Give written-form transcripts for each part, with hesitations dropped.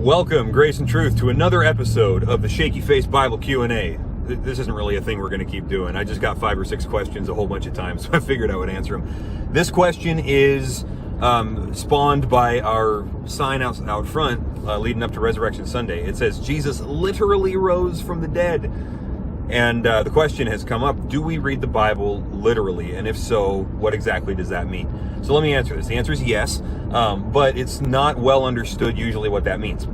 Welcome, Grace and Truth, to another episode of the Shaky Face Bible Q&A. This isn't really a thing we're going to keep doing. I just got 5 or 6 questions a whole bunch of times, so I figured I would answer them. This question is spawned by our sign out front leading up to Resurrection Sunday. It says, Jesus literally rose from the dead. And the question has come up, do we read the Bible literally? And if so, what exactly does that mean? So let me answer this. The answer is yes, but it's not well understood usually what that means.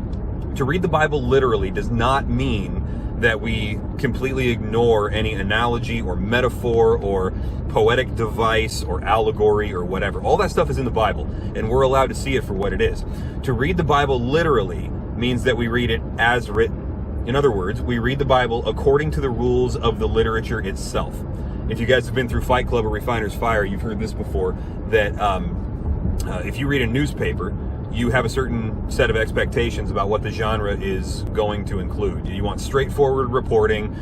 To read the Bible literally does not mean that we completely ignore any analogy or metaphor or poetic device or allegory or whatever. All that stuff is in the Bible, and we're allowed to see it for what it is. To read the Bible literally means that we read it as written. In other words, we read the Bible according to the rules of the literature itself. If you guys have been through Fight Club or Refiner's Fire, you've heard this before, that if you read a newspaper, you have a certain set of expectations about what the genre is going to include. You want straightforward reporting,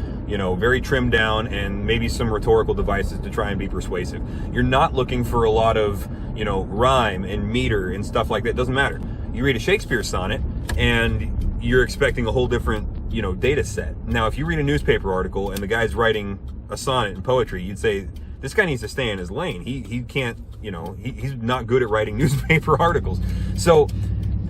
very trimmed down, and maybe some rhetorical devices to try and be persuasive. You're not looking for a lot of, rhyme and meter and stuff like that. It doesn't matter. You read a Shakespeare sonnet, and you're expecting a whole different, data set. Now, if you read a newspaper article and the guy's writing a sonnet in poetry, you'd say, this guy needs to stay in his lane. He can't, he's not good at writing newspaper articles. So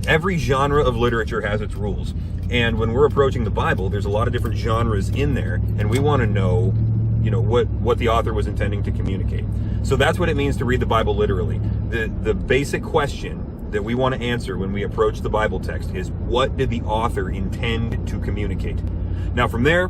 every genre of literature has its rules. And when we're approaching the Bible, there's a lot of different genres in there, and we want to know, what the author was intending to communicate. So that's what it means to read the Bible literally. The basic question that we want to answer when we approach the Bible text is, what did the author intend to communicate? Now from there,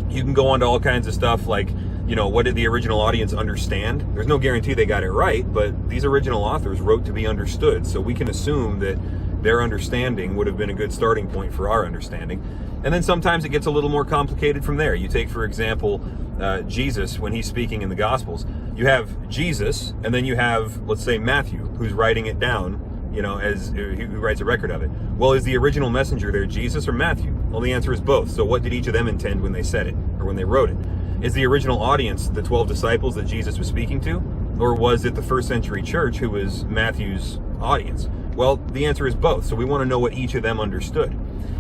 you can go on to all kinds of stuff like, what did the original audience understand? There's no guarantee they got it right, but these original authors wrote to be understood, so we can assume that their understanding would have been a good starting point for our understanding. And then sometimes it gets a little more complicated from there. You take, for example, Jesus, when he's speaking in the Gospels. You have Jesus, and then you have, let's say, Matthew, who's writing it down, as who writes a record of it. Well, is the original messenger there Jesus or Matthew? Well, the answer is both. So what did each of them intend when they said it, or when they wrote it? Is the original audience the 12 disciples that Jesus was speaking to? Or was it the first century church who was Matthew's audience? Well, the answer is both. So we want to know what each of them understood.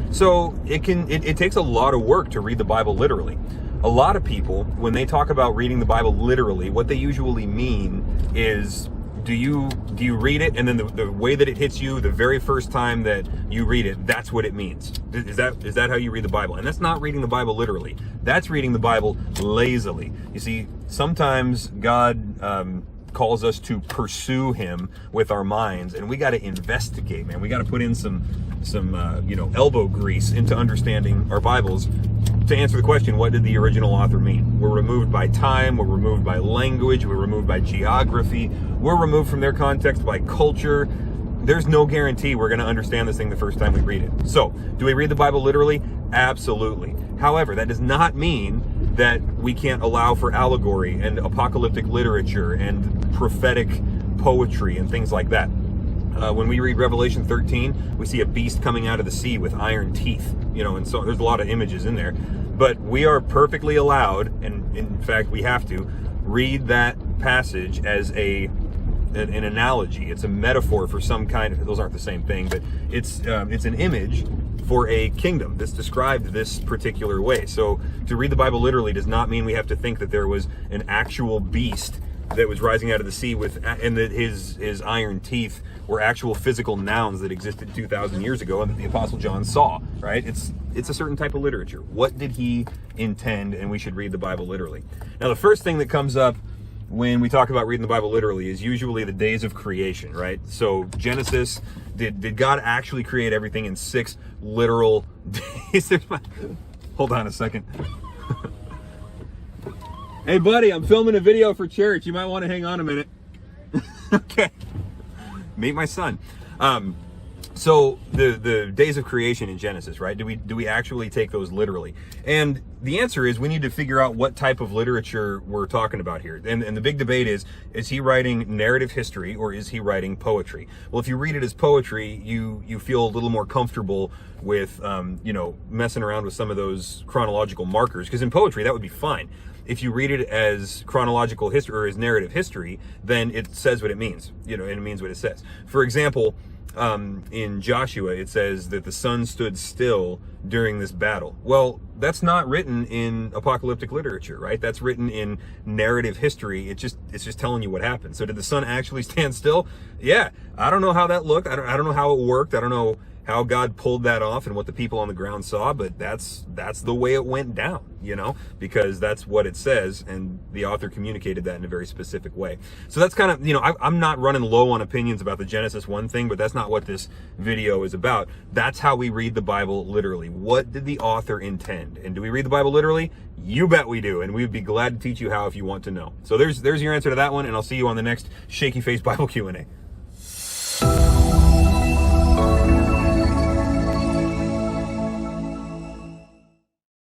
So it takes a lot of work to read the Bible literally. A lot of people, when they talk about reading the Bible literally, what they usually mean is, do you read it, and then the way that it hits you the very first time that you read it, that's what it means? Is that how you read the Bible? And that's not reading the Bible literally. That's reading the Bible lazily. You see, sometimes God calls us to pursue him with our minds, and we got to investigate, man. We got to put in some elbow grease into understanding our Bibles to answer the question, what did the original author mean? We're removed by time, we're removed by language, we're removed by geography, we're removed from their context by culture. There's no guarantee we're going to understand this thing the first time we read it. So, do we read the Bible literally? Absolutely. However, that does not mean that we can't allow for allegory and apocalyptic literature and prophetic poetry and things like that. When we read Revelation 13, we see a beast coming out of the sea with iron teeth, and so there's a lot of images in there. But we are perfectly allowed, and in fact we have to, read that passage as an analogy. It's a metaphor for some kind of, those aren't the same thing, but it's an image for a kingdom that's described this particular way. So to read the Bible literally does not mean we have to think that there was an actual beast that was rising out of the sea and that his iron teeth were actual physical nouns that existed 2,000 years ago and that the Apostle John saw, right? It's a certain type of literature. What did he intend? And we should read the Bible literally. Now, the first thing that comes up when we talk about reading the Bible literally is usually the days of creation, right? So Genesis, did God actually create everything in 6 literal days? Hold on a second. Hey buddy, I'm filming a video for church. You might want to hang on a minute. Okay. Meet my son. So the days of creation in Genesis, right? Do we actually take those literally? And the answer is we need to figure out what type of literature we're talking about here. And the big debate is he writing narrative history or is he writing poetry? Well, if you read it as poetry, you feel a little more comfortable with messing around with some of those chronological markers, because in poetry that would be fine. If you read it as chronological history or as narrative history, then it says what it means, and it means what it says. For example, in Joshua, it says that the sun stood still during this battle. Well, that's not written in apocalyptic literature, right? That's written in narrative history. It's just telling you what happened. So did the sun actually stand still? Yeah. I don't know how that looked. I don't know how it worked. I don't know how God pulled that off and what the people on the ground saw, but that's the way it went down, because that's what it says, and the author communicated that in a very specific way. So that's kind of, I'm not running low on opinions about the Genesis 1 thing, but that's not what this video is about. That's how we read the Bible literally. What did the author intend? And do we read the Bible literally? You bet we do, and we'd be glad to teach you how if you want to know. So there's your answer to that one, and I'll see you on the next Shaky Face Bible Q&A.